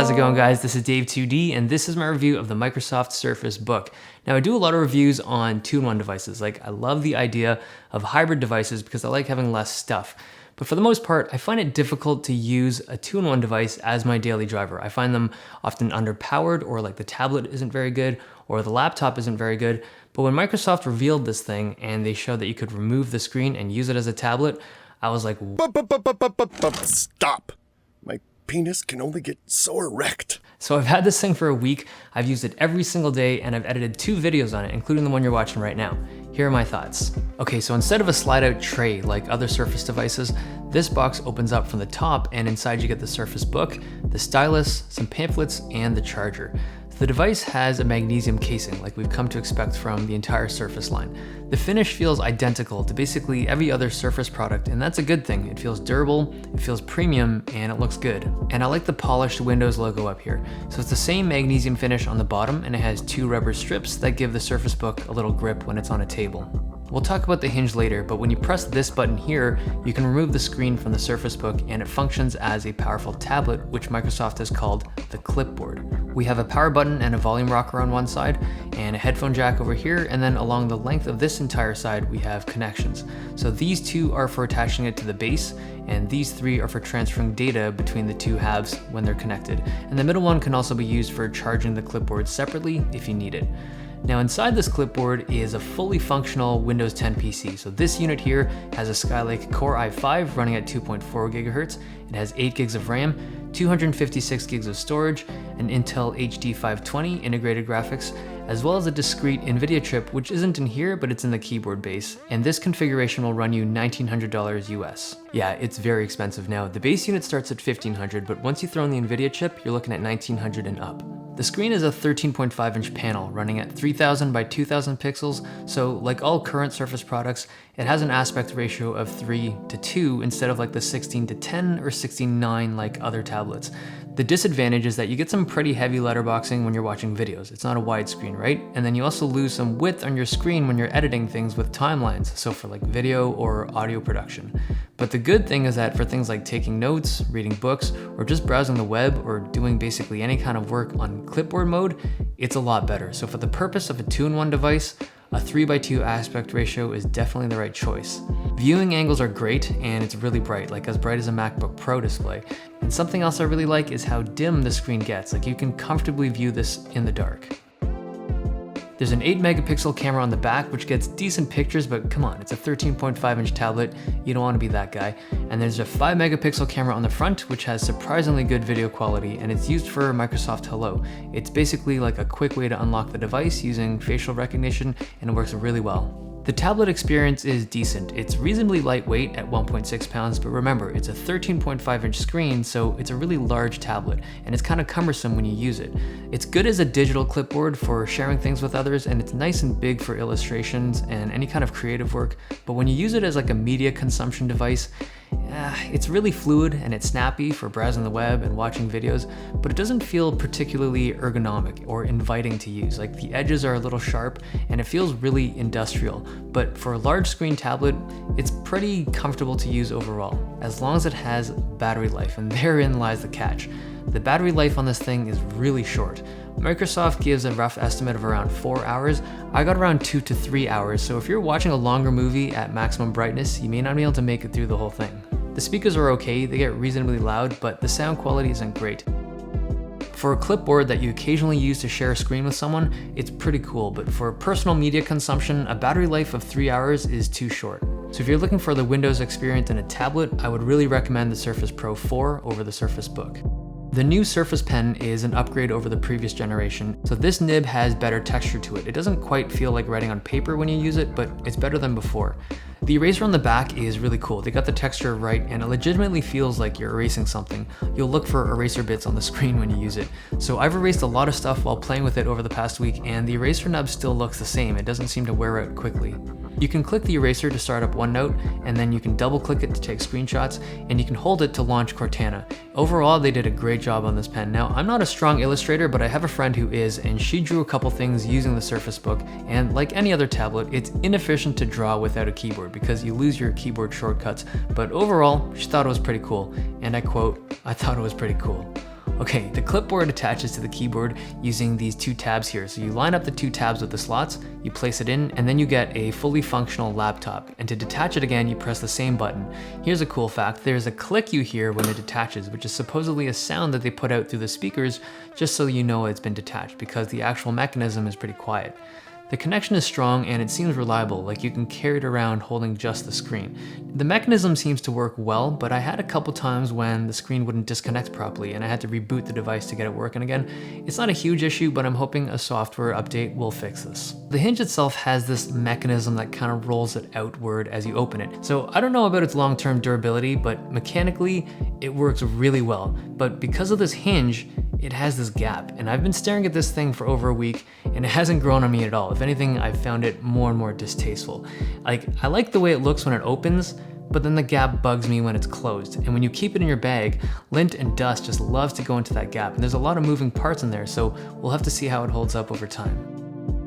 how's it going guys? This is Dave2D and this is my review of the Microsoft Surface Book. Now I do a lot of reviews on 2-in-1 devices. Like I love the idea of hybrid devices because I like having less stuff. But for the most part, I find it difficult to use a 2-in-1 device as my daily driver. I find them often underpowered, or like the tablet isn't very good or the laptop isn't very good. But when Microsoft revealed this thing and they showed that you could remove the screen and use it as a tablet, I was like, Stop! My penis can only get so erect. So I've had this thing for a week, I've used it every single day, and I've edited 2 videos on it, including the one you're watching right now. Here are my thoughts. Okay, so instead of a slide-out tray like other Surface devices, this box opens up from the top, and inside you get the Surface Book, the stylus, some pamphlets, and the charger. The device has a magnesium casing like we've come to expect from the entire Surface line. The finish feels identical to basically every other Surface product, and that's a good thing. It feels durable, it feels premium, and it looks good. And I like the polished Windows logo up here. So it's the same magnesium finish on the bottom, and it has 2 rubber strips that give the Surface Book a little grip when it's on a table. We'll talk about the hinge later, but when you press this button here, you can remove the screen from the Surface Book and it functions as a powerful tablet, which Microsoft has called the clipboard. We have a power button and a volume rocker on one side, and a headphone jack over here, and then along the length of this entire side, we have connections. So these 2 are for attaching it to the base, and these 3 are for transferring data between the 2 halves when they're connected. And the middle one can also be used for charging the clipboard separately if you need it. Now inside this clipboard is a fully functional Windows 10 PC. So this unit here has a Skylake Core i5 running at 2.4 GHz. It has 8 gigs of RAM, 256 gigs of storage, an Intel HD 520 integrated graphics, as well as a discrete Nvidia chip, which isn't in here, but it's in the keyboard base. And this configuration will run you $1,900 US. Yeah, it's very expensive now. The base unit starts at $1,500, but once you throw in the Nvidia chip, you're looking at $1,900 and up. The screen is a 13.5-inch panel running at 3000 by 2000 pixels, so like all current Surface products, it has an aspect ratio of 3:2 instead of like the 16:10 or 16:9 like other tablets. The disadvantage is that you get some pretty heavy letterboxing when you're watching videos. It's not a widescreen, right? And then you also lose some width on your screen when you're editing things with timelines, so for like video or audio production. But the good thing is that for things like taking notes, reading books, or just browsing the web, or doing basically any kind of work on clipboard mode, it's a lot better. So for the purpose of a 2-in-1 device, a 3:2 aspect ratio is definitely the right choice. Viewing angles are great, and it's really bright, like as bright as a Macbook Pro display. And something else I really like is how dim the screen gets. Like you can comfortably view this in the dark. There's an 8-megapixel camera on the back, which gets decent pictures, but come on, it's a 13.5-inch tablet. You don't want to be that guy. And there's a 5-megapixel camera on the front, which has surprisingly good video quality, and it's used for Microsoft Hello. It's basically like a quick way to unlock the device using facial recognition, and it works really well. The tablet experience is decent. It's reasonably lightweight at 1.6 pounds, but remember, it's a 13.5-inch screen, so it's a really large tablet, and it's kind of cumbersome when you use it. It's good as a digital clipboard for sharing things with others, and it's nice and big for illustrations and any kind of creative work, but when you use it as like a media consumption device, it's really fluid and it's snappy for browsing the web and watching videos, but it doesn't feel particularly ergonomic or inviting to use. Like the edges are a little sharp and it feels really industrial, but for a large screen tablet, it's pretty comfortable to use overall, as long as it has battery life, and therein lies the catch. The battery life on this thing is really short. Microsoft gives a rough estimate of around 4 hours. I got around 2 to 3 hours, so if you're watching a longer movie at maximum brightness, you may not be able to make it through the whole thing. The speakers are okay, they get reasonably loud, but the sound quality isn't great. For a clipboard that you occasionally use to share a screen with someone, it's pretty cool, but for personal media consumption, a battery life of 3 hours is too short. So if you're looking for the Windows experience in a tablet, I would really recommend the Surface Pro 4 over the Surface Book. The new Surface Pen is an upgrade over the previous generation, so this nib has better texture to it. It doesn't quite feel like writing on paper when you use it, but it's better than before. The eraser on the back is really cool. They got the texture right, and it legitimately feels like you're erasing something. You'll look for eraser bits on the screen when you use it. So I've erased a lot of stuff while playing with it over the past week, and the eraser nub still looks the same. It doesn't seem to wear out quickly. You can click the eraser to start up OneNote, and then you can double click it to take screenshots, and you can hold it to launch Cortana. Overall, they did a great job on this pen. Now, I'm not a strong illustrator, but I have a friend who is, and she drew a couple things using the Surface Book, and like any other tablet, it's inefficient to draw without a keyboard because you lose your keyboard shortcuts, but overall, she thought it was pretty cool, and I quote, "I thought it was pretty cool." Okay, the clipboard attaches to the keyboard using these two tabs here. So you line up the two tabs with the slots, you place it in, and then you get a fully functional laptop. And to detach it again, you press the same button. Here's a cool fact, there's a click you hear when it detaches, which is supposedly a sound that they put out through the speakers just so you know it's been detached, because the actual mechanism is pretty quiet. The connection is strong and it seems reliable, like you can carry it around holding just the screen. The mechanism seems to work well, but I had a couple times when the screen wouldn't disconnect properly and I had to reboot the device to get it working again. It's not a huge issue, but I'm hoping a software update will fix this. The hinge itself has this mechanism that kind of rolls it outward as you open it. So I don't know about its long-term durability, but mechanically it works really well. But because of this hinge, it has this gap, and I've been staring at this thing for over a week and it hasn't grown on me at all. If anything, I've found it more and more distasteful. Like, I like the way it looks when it opens, but then the gap bugs me when it's closed. And when you keep it in your bag, lint and dust just loves to go into that gap, and there's a lot of moving parts in there, so we'll have to see how it holds up over time.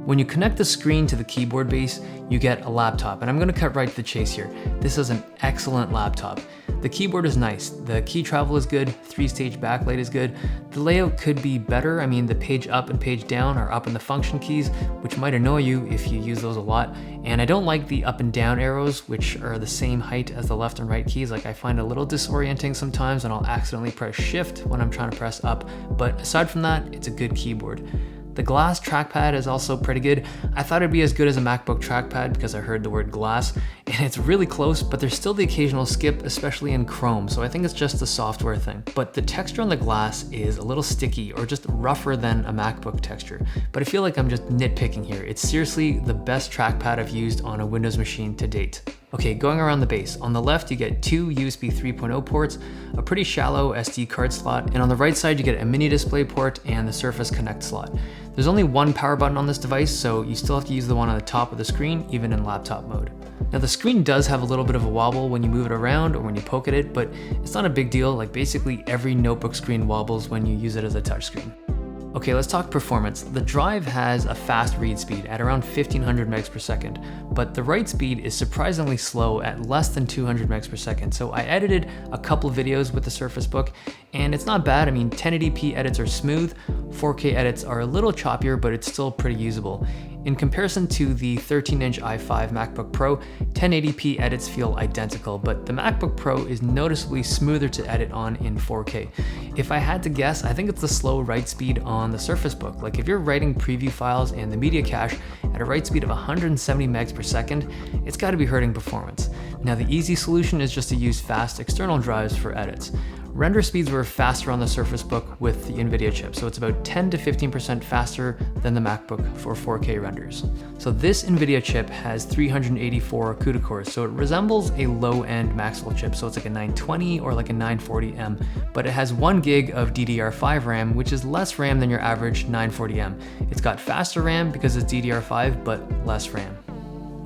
When you connect the screen to the keyboard base, you get a laptop, and I'm gonna cut right to the chase here. This is an excellent laptop. The keyboard is nice, the key travel is good, 3-stage backlight is good. The layout could be better. I mean, the page up and page down are up in the function keys, which might annoy you if you use those a lot. And I don't like the up and down arrows, which are the same height as the left and right keys. Like, I find it a little disorienting sometimes and I'll accidentally press shift when I'm trying to press up. But aside from that, it's a good keyboard. The glass trackpad is also pretty good. I thought it'd be as good as a MacBook trackpad because I heard the word glass, and it's really close, but there's still the occasional skip, especially in Chrome, so I think it's just a software thing. But the texture on the glass is a little sticky or just rougher than a MacBook texture, but I feel like I'm just nitpicking here. It's seriously the best trackpad I've used on a Windows machine to date. Okay, going around the base. On the left, you get two USB 3.0 ports, a pretty shallow SD card slot, and on the right side, you get a mini display port and the Surface Connect slot. There's only one power button on this device, so you still have to use the one on the top of the screen, even in laptop mode. Now, the screen does have a little bit of a wobble when you move it around or when you poke at it, but it's not a big deal. Like, basically every notebook screen wobbles when you use it as a touchscreen. Okay, let's talk performance. The drive has a fast read speed at around 1500 megs per second, but the write speed is surprisingly slow at less than 200 megs per second. So I edited a couple videos with the Surface Book, and it's not bad. I mean, 1080p edits are smooth, 4K edits are a little choppier, but it's still pretty usable. In comparison to the 13-inch i5 MacBook Pro, 1080p edits feel identical, but the MacBook Pro is noticeably smoother to edit on in 4K. If I had to guess, I think it's the slow write speed on the Surface Book. Like, if you're writing preview files and the media cache at a write speed of 170 megs per second, it's gotta be hurting performance. Now, the easy solution is just to use fast external drives for edits. Render speeds were faster on the Surface Book with the Nvidia chip, so it's about 10 to 15% faster than the MacBook for 4K renders. So this Nvidia chip has 384 CUDA cores, so it resembles a low-end Maxwell chip, so it's like a 920 or like a 940M, but it has 1 gig of DDR5 RAM, which is less RAM than your average 940M. It's got faster RAM because it's DDR5, but less RAM.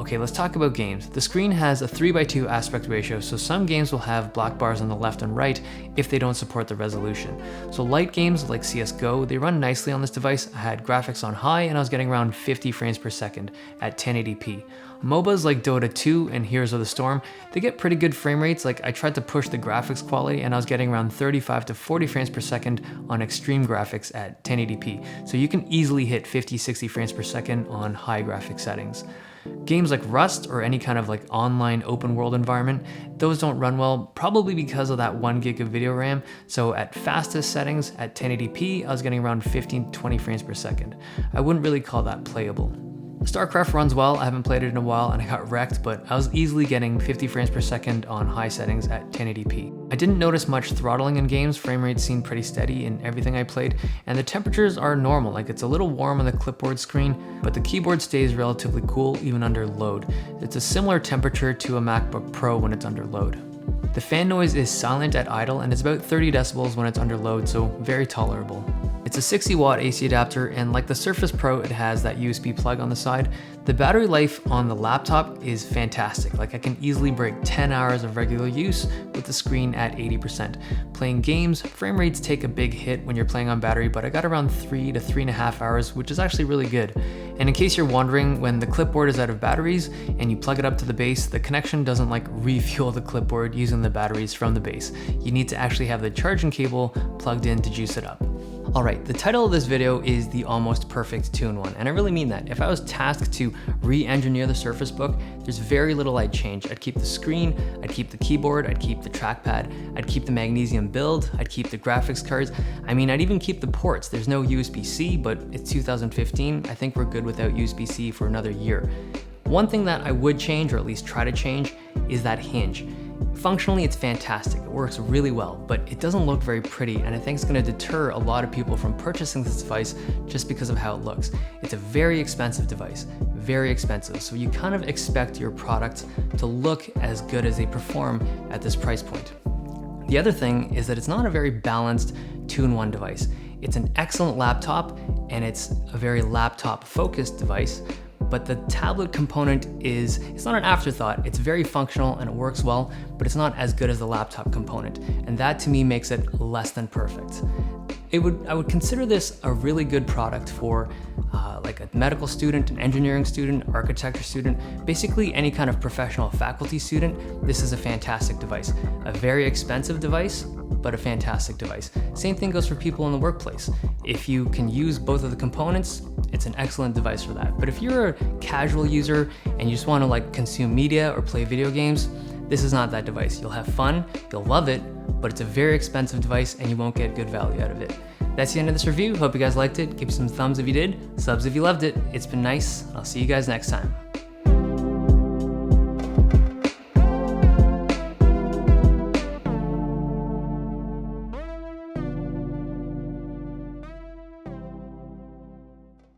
Okay, let's talk about games. The screen has a 3:2 aspect ratio, so some games will have black bars on the left and right if they don't support the resolution. So light games like CSGO, they run nicely on this device. I had graphics on high and I was getting around 50 frames per second at 1080p. MOBAs like Dota 2 and Heroes of the Storm, they get pretty good frame rates. Like, I tried to push the graphics quality and I was getting around 35 to 40 frames per second on extreme graphics at 1080p. So you can easily hit 50-60 frames per second on high graphic settings. Games like Rust or any kind of like online open world environment, those don't run well, probably because of that 1 gig of video RAM. So at fastest settings at 1080p, I was getting around 15 to 20 frames per second. I wouldn't really call that playable. StarCraft runs well. I haven't played it in a while and I got wrecked, but I was easily getting 50 frames per second on high settings at 1080p. I didn't notice much throttling in games. Frame rates seemed pretty steady in everything I played, and the temperatures are normal. Like, it's a little warm on the clipboard screen, but the keyboard stays relatively cool even under load. It's a similar temperature to a MacBook Pro when it's under load. The fan noise is silent at idle and it's about 30 decibels when it's under load, so very tolerable. It's a 60 watt AC adapter, and like the Surface Pro, it has that USB plug on the side. The battery life on the laptop is fantastic. Like, I can easily break 10 hours of regular use with the screen at 80%. Playing games, frame rates take a big hit when you're playing on battery, but I got around 3 to 3.5 hours, which is actually really good. And in case you're wondering, when the clipboard is out of batteries and you plug it up to the base, the connection doesn't like refuel the clipboard. using the batteries from the base. You need to actually have the charging cable plugged in to juice it up. All right, the title of this video is the almost perfect 2-in-1, and I really mean that. If I was tasked to re-engineer the Surface Book, there's very little I'd change. I'd keep the screen, I'd keep the keyboard, I'd keep the trackpad, I'd keep the magnesium build, I'd keep the graphics cards. I mean, I'd even keep the ports. There's no USB-C, but it's 2015. I think we're good without USB-C for another year. One thing that I would change, or at least try to change, is that hinge. Functionally, it's fantastic. It works really well, but it doesn't look very pretty, and I think it's gonna deter a lot of people from purchasing this device just because of how it looks. It's a very expensive device, very expensive, so you kind of expect your product to look as good as they perform at this price point. The other thing is that it's not a very balanced 2-in-1 device. It's an excellent laptop, and it's a very laptop-focused device, but the tablet component it's not an afterthought. It's very functional and it works well, but it's not as good as the laptop component. And that to me makes it less than perfect. I would consider this a really good product for like a medical student, an engineering student, architecture student, basically any kind of professional faculty student. This is a fantastic device. A very expensive device, but a fantastic device. Same thing goes for people in the workplace. If you can use both of the components, it's an excellent device for that. But if you're a casual user and you just want to like consume media or play video games, this is not that device. You'll have fun, you'll love it, but it's a very expensive device and you won't get good value out of it. That's the end of this review. Hope you guys liked it. Give me some thumbs if you did, subs if you loved it. It's been nice. I'll see you guys next time.